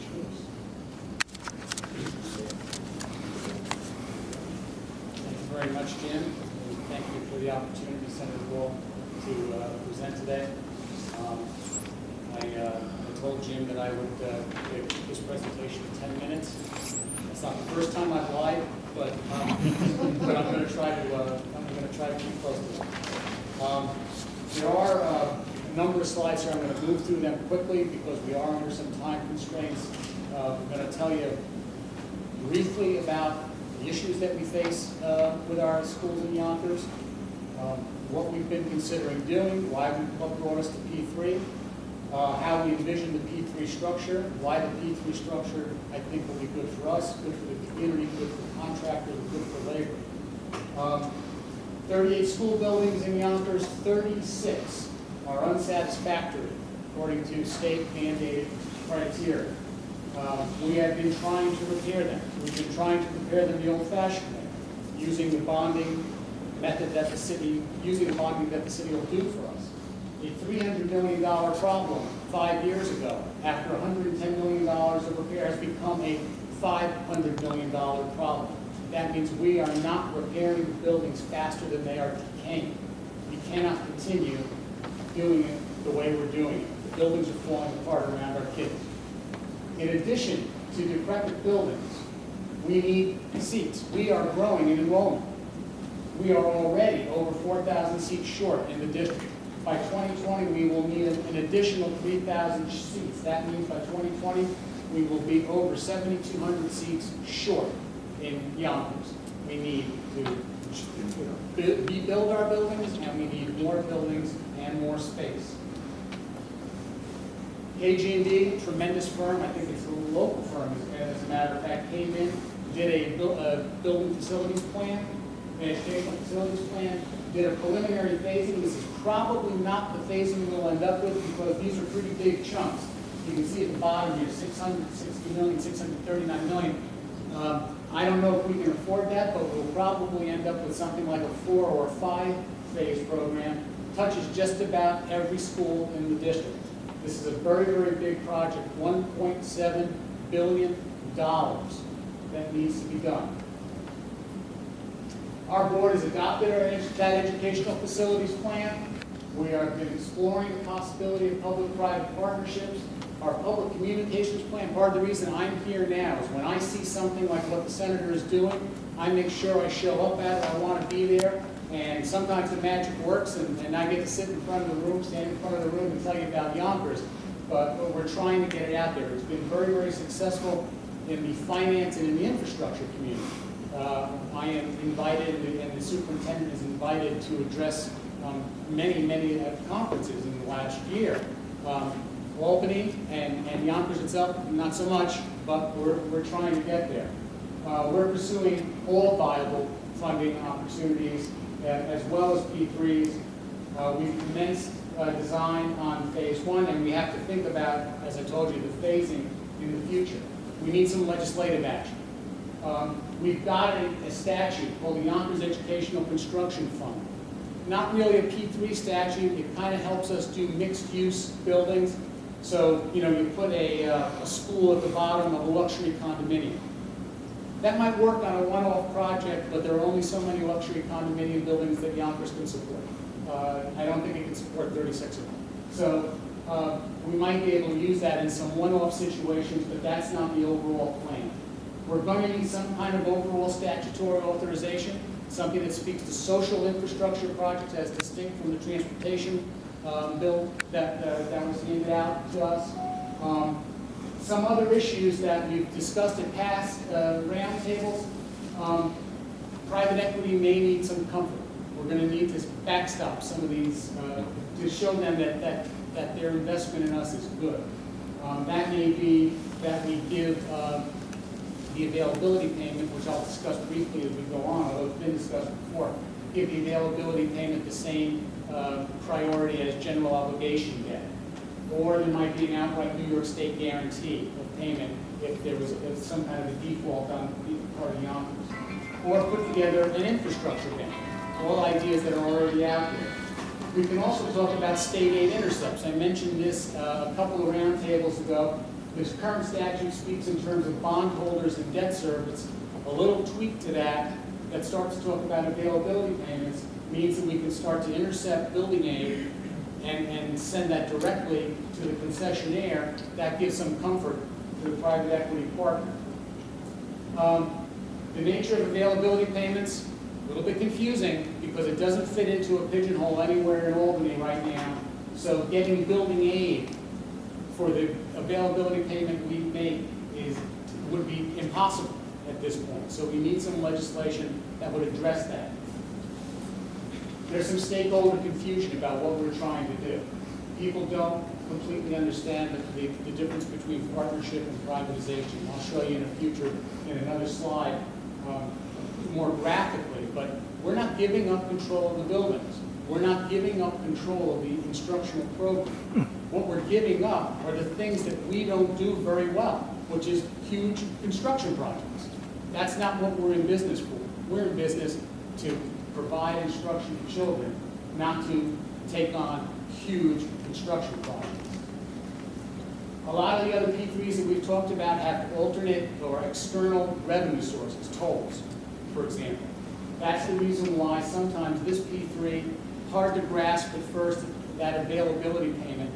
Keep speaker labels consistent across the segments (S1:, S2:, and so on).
S1: Schools. Thank you very much, Jim. And thank you for the opportunity, Senator Bull, to present today. I told Jim that I would give this presentation in 10 minutes. It's not the first time I've lied, but I'm going to try to keep close to it. There are a number of slides here. I'm going to move through them quickly because we are under some time constraints. I'm going to tell you briefly about the issues that we face with our schools in Yonkers, what we've been considering doing, what brought us to P3, how we envision the P3 structure, why the P3 structure I think will be good for us, good for the community, good for contractors, and good for labor. 38 school buildings in Yonkers, 36 are unsatisfactory according to state mandated criteria. We have been trying to repair them. We've been trying to repair them the old-fashioned way, using the bonding method that the city will do for us. A $300 million problem 5 years ago, after $110 million of repair, has become a $500 million problem. That means we are not repairing the buildings faster than they are decaying. We cannot continue doing it the way we're doing it. The buildings are falling apart around our kids. In addition to decrepit buildings, we need seats. We are growing in enrollment. We are already over 4,000 seats short in the district. By 2020, we will need an additional 3,000 seats. That means by 2020, we will be over 7,200 seats short in Yonkers. We need to rebuild our buildings, and we need more buildings and more space. KG&D, tremendous firm, I think it's a local firm, as a matter of fact, came in, did a building facilities plan, an educational facilities plan, did a preliminary phasing. This is probably not the phasing we'll end up with because these are pretty big chunks. You can see at the bottom here, 660 million, 639 million. I don't know if we can afford that, but we'll probably end up with something like a 4 or 5 phase program. Touches just about every school in the district. This is a very, very big project, $1.7 billion that needs to be done. Our board has adopted that educational facilities plan. We have been exploring the possibility of public-private partnerships. Our public communications plan, part of the reason I'm here now is when I see something like what the senator is doing, I make sure I show up at it, I want to be there, and sometimes the magic works, and I get to sit in front of the room, stand in front of the room and tell you about Yonkers, but we're trying to get it out there. It's been very, very successful in the finance and in the infrastructure community. I am invited, and the superintendent is invited to address many conferences in the last year. Albany and Yonkers itself, not so much, but we're trying to get there. We're pursuing all viable funding opportunities as well as P3s. We've commenced design on phase 1, and we have to think about, as I told you, the phasing in the future. We need some legislative action. We've got a statute called the Yonkers Educational Construction Fund. Not really a P3 statute. It kind of helps us do mixed-use buildings. So, you put a school at the bottom of a luxury condominium. That might work on a one-off project, but there are only so many luxury condominium buildings that Yonkers can support. I don't think it can support 36 of them. So we might be able to use that in some one-off situations, but that's not the overall plan. We're going to need some kind of overall statutory authorization, something that speaks to social infrastructure projects as distinct from the transportation bill that was handed out to us. Some other issues that we've discussed in past roundtables, private equity may need some comfort. We're going to need to backstop some of these to show them that their investment in us is good. That may be that we give the availability payment, which I'll discuss briefly as we go on, although it's been discussed before, give the availability payment the same priority as general obligation debt. Or there might be an outright New York State guarantee of payment if there was some kind of a default on the part of Yonkers. Or put together an infrastructure bank. All ideas that are already out there. We can also talk about state aid intercepts. I mentioned this a couple of roundtables ago. This current statute speaks in terms of bondholders and debt service. A little tweak to that starts to talk about availability payments means that we can start to intercept building aid and send that directly to the concessionaire. That gives some comfort to the private equity partner. The nature of availability payments, a little bit confusing because it doesn't fit into a pigeonhole anywhere in Albany right now. So getting building aid for the availability payment we make would be impossible at this point. So we need some legislation that would address that. There's some stakeholder confusion about what we're trying to do. People don't completely understand the difference between partnership and privatization. I'll show you in a future, in another slide, more graphically, but we're not giving up control of the buildings. We're not giving up control of the instructional program. What we're giving up are the things that we don't do very well, which is huge construction projects. That's not what we're in business for. We're in business to provide instruction to children, not to take on huge construction projects. A lot of the other P3s that we've talked about have alternate or external revenue sources, tolls, for example. That's the reason why sometimes this P3, hard to grasp at first, that availability payment,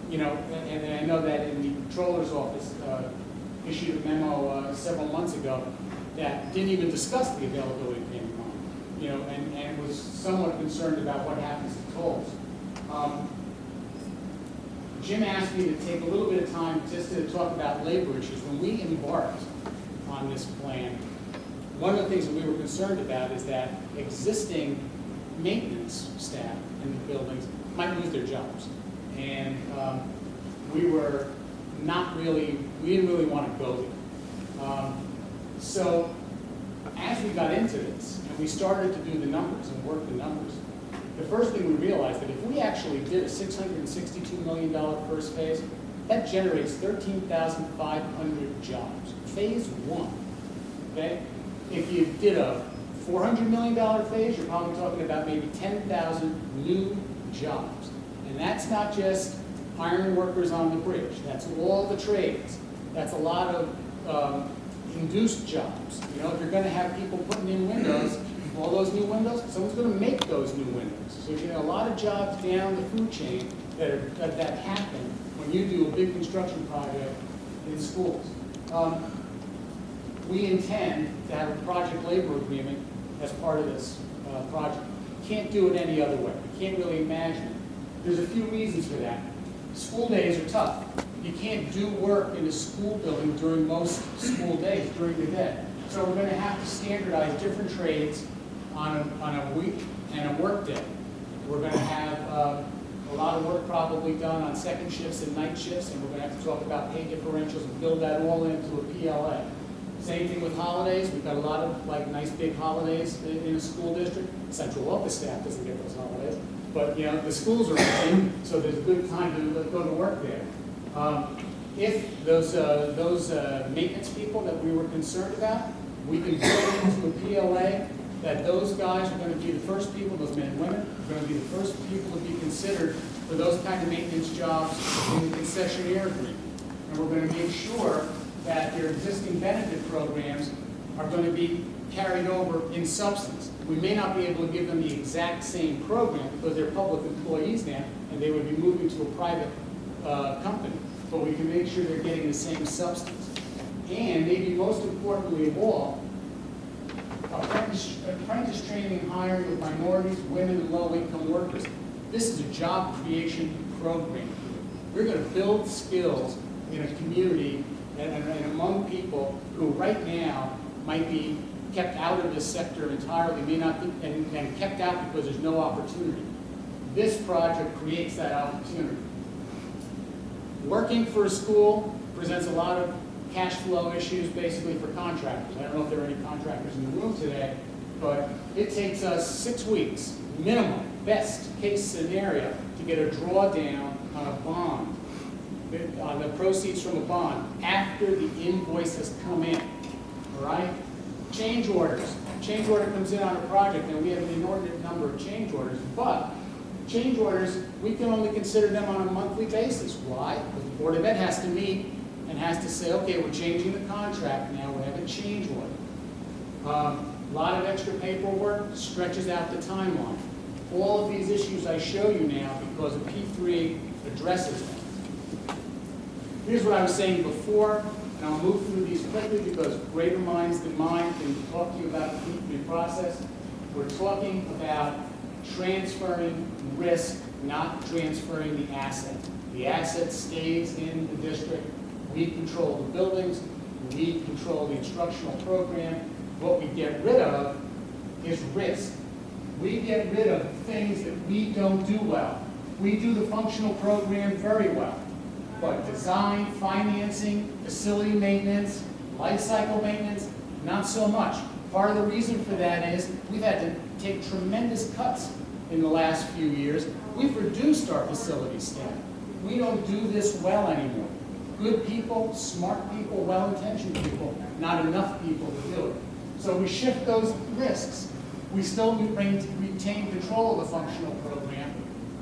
S1: you know, and I know that in the Controller's Office issued a memo several months ago that didn't even discuss the availability payment line, you know, and was somewhat concerned about what happens to tolls. Jim asked me to take a little bit of time just to talk about labor issues. When we embarked on this plan, one of the things that we were concerned about is that existing maintenance staff in the buildings might lose their jobs. And we didn't really want to go there. So as we got into this and we started to do the numbers and work the numbers, the first thing we realized that if we actually did a $662 million first phase, that generates 13,500 jobs. Phase one, okay? If you did a $400 million phase, you're probably talking about maybe 10,000 new jobs. And that's not just iron workers on the bridge. That's all the trades. That's a lot of induced jobs. You know, if you're going to have people putting in windows, all those new windows, someone's going to make those new windows. So you get a lot of jobs down the food chain that happen when you do a big construction project in schools. We intend to have a project labor agreement as part of this project. Can't do it any other way. We can't really imagine it. There's a few reasons for that. School days are tough. You can't do work in a school building during most school days, during the day. So we're going to have to standardize different trades on a week and a work day. We're going to have a lot of work probably done on second shifts and night shifts, and we're going to have to talk about pay differentials and build that all into a PLA. Same thing with holidays. We've got a lot of nice big holidays in a school district. Central office staff doesn't get those holidays, but you know the schools are open, so there's a good time to go to work there. If those maintenance people that we were concerned about, we can build into a PLA that those guys are going to be the first people, those men and women, are going to be the first people to be considered for those kind of maintenance jobs in the concessionaire agreement. And we're going to make sure that their existing benefit programs are going to be carried over in substance. We may not be able to give them the exact same program because they're public employees now and they would be moving to a private company, but we can make sure they're getting the same substance. And maybe most importantly of all, apprentice training and hiring of minorities, women, and low-income workers. This is a job creation program. We're going to build skills in a community and among people who right now might be kept out of this sector entirely, may not be, and kept out because there's no opportunity. This project creates that opportunity. Working for a school presents a lot of cash flow issues basically for contractors. I don't know if there are any contractors in the room today, but it takes us 6 weeks, minimum, best case scenario, to get a drawdown on a bond, on the proceeds from a bond, after the invoice has come in, all right? Change orders. Change order comes in on a project, and we have an inordinate number of change orders, but change orders, we can only consider them on a monthly basis. Why? Because the Board of Ed has to meet and has to say, okay, we're changing the contract now, we have a change order. A lot of extra paperwork stretches out the timeline. All of these issues I show you now because a P3 addresses them. Here's what I was saying before, and I'll move through these quickly because greater minds than mine can talk to you about the P3 process. We're talking about transferring risk, not transferring the asset. The asset stays in the district. We control the buildings. We control the instructional program. What we get rid of is risk. We get rid of things that we don't do well. We do the functional program very well. But design, financing, facility maintenance, life cycle maintenance, not so much. Part of the reason for that is we've had to take tremendous cuts in the last few years. We've reduced our facility staff. We don't do this well anymore. Good people, smart people, well-intentioned people, not enough people to do it. So we shift those risks. We still retain control of the functional program.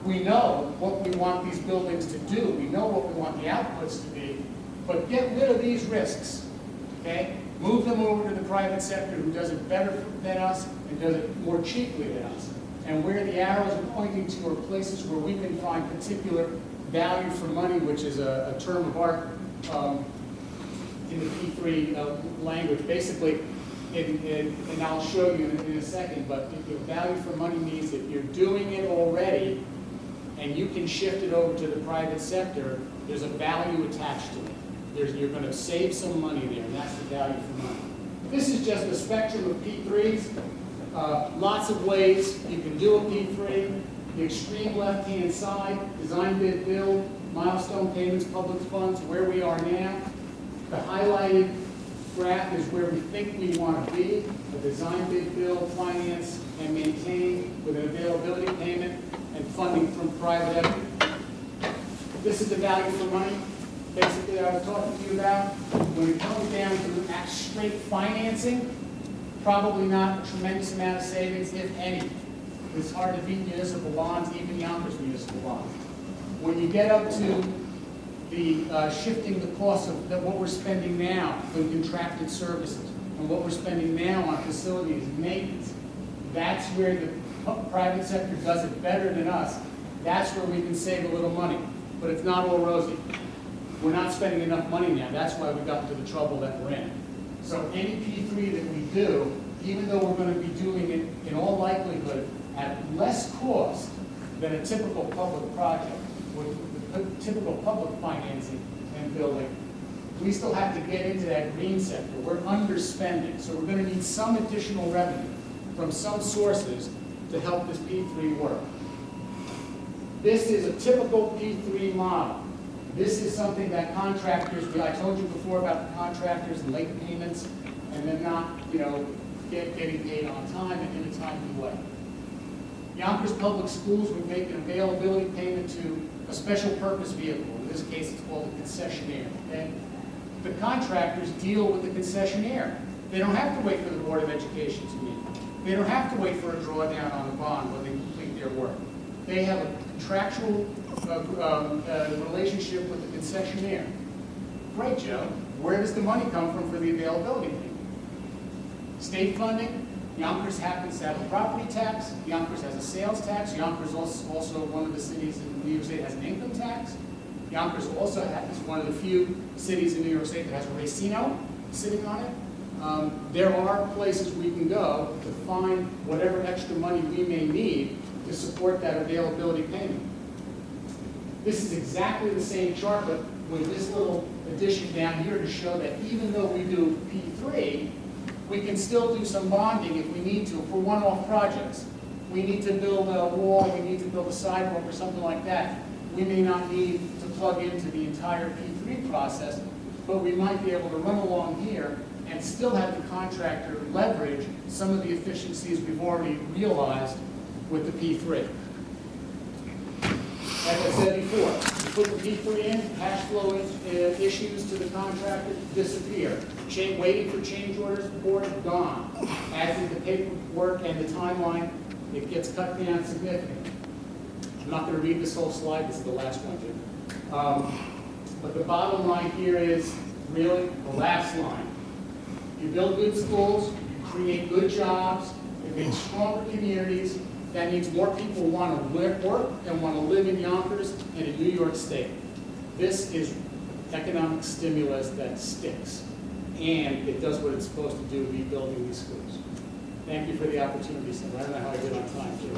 S1: We know what we want these buildings to do. We know what we want the outputs to be. But get rid of these risks, okay? Move them over to the private sector who does it better than us and does it more cheaply than us. And where the arrows are pointing to are places where we can find particular value for money, which is a term of art in the P3 language. Basically, and I'll show you in a second, but value for money means that you're doing it already and you can shift it over to the private sector. There's a value attached to it. You're going to save some money there, and that's the value for money. This is just a spectrum of P3s. Lots of ways you can do a P3. The extreme left-hand side, design, bid, build, milestone payments, public funds, where we are now. The highlighted graph is where we think we want to be, a design, bid, build, finance, and maintain with an availability payment and funding from private equity. This is the value for money, basically, that I was talking to you about. When it comes down to straight financing, probably not a tremendous amount of savings, if any. It's hard to beat municipal bonds, even Yonkers municipal bonds. When you get up to the shifting the cost of what we're spending now on contracted services and what we're spending now on facilities and maintenance, that's where the private sector does it better than us. That's where we can save a little money. But it's not all rosy. We're not spending enough money now. That's why we got into the trouble that we're in. So any P3 that we do, even though we're going to be doing it in all likelihood at less cost than a typical public project with typical public financing and building, we still have to get into that green sector. We're underspending, so we're going to need some additional revenue from some sources to help this P3 work. This is a typical P3 model. This is something that contractors, I told you before about the contractors and late payments and then not, getting paid on time and in a timely way. Yonkers Public Schools would make an availability payment to a special purpose vehicle. In this case, it's called a concessionaire. Okay? The contractors deal with the concessionaire. They don't have to wait for the Board of Education to meet. They don't have to wait for a drawdown on the bond when they complete their work. They have a contractual relationship with the concessionaire. Great, Joe. Where does the money come from for the availability payment? State funding. Yonkers happens to have a property tax. Yonkers has a sales tax. Yonkers also one of the cities in New York State has an income tax. Yonkers also is one of the few cities in New York State that has a racino sitting on it. There are places we can go to find whatever extra money we may need to support that availability payment. This is exactly the same chart, but with this little addition down here to show that even though we do P3, we can still do some bonding if we need to for one-off projects. We need to build a wall, we need to build a sidewalk or something like that. We may not need to plug into the entire P3 process, but we might be able to run along here and still have the contractor leverage some of the efficiencies we've already realized with the P3. Like I said before, you put the P3 in, cash flow issues to the contractor disappear. Waiting for change orders, board, gone. As in the paperwork and the timeline, it gets cut down significantly. I'm not going to read this whole slide. This is the last one, Jim. But the bottom line here is really the last line. You build good schools, you create good jobs, you make stronger communities. That means more people want to work and want to live in Yonkers and in New York State. This is economic stimulus that sticks, and it does what it's supposed to do, rebuilding these schools. Thank you for the opportunity, sir. I don't know how I did on time, too.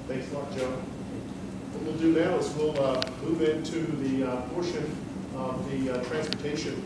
S2: Thanks a lot, Joe. What we'll do now is we'll move into the portion of the transportation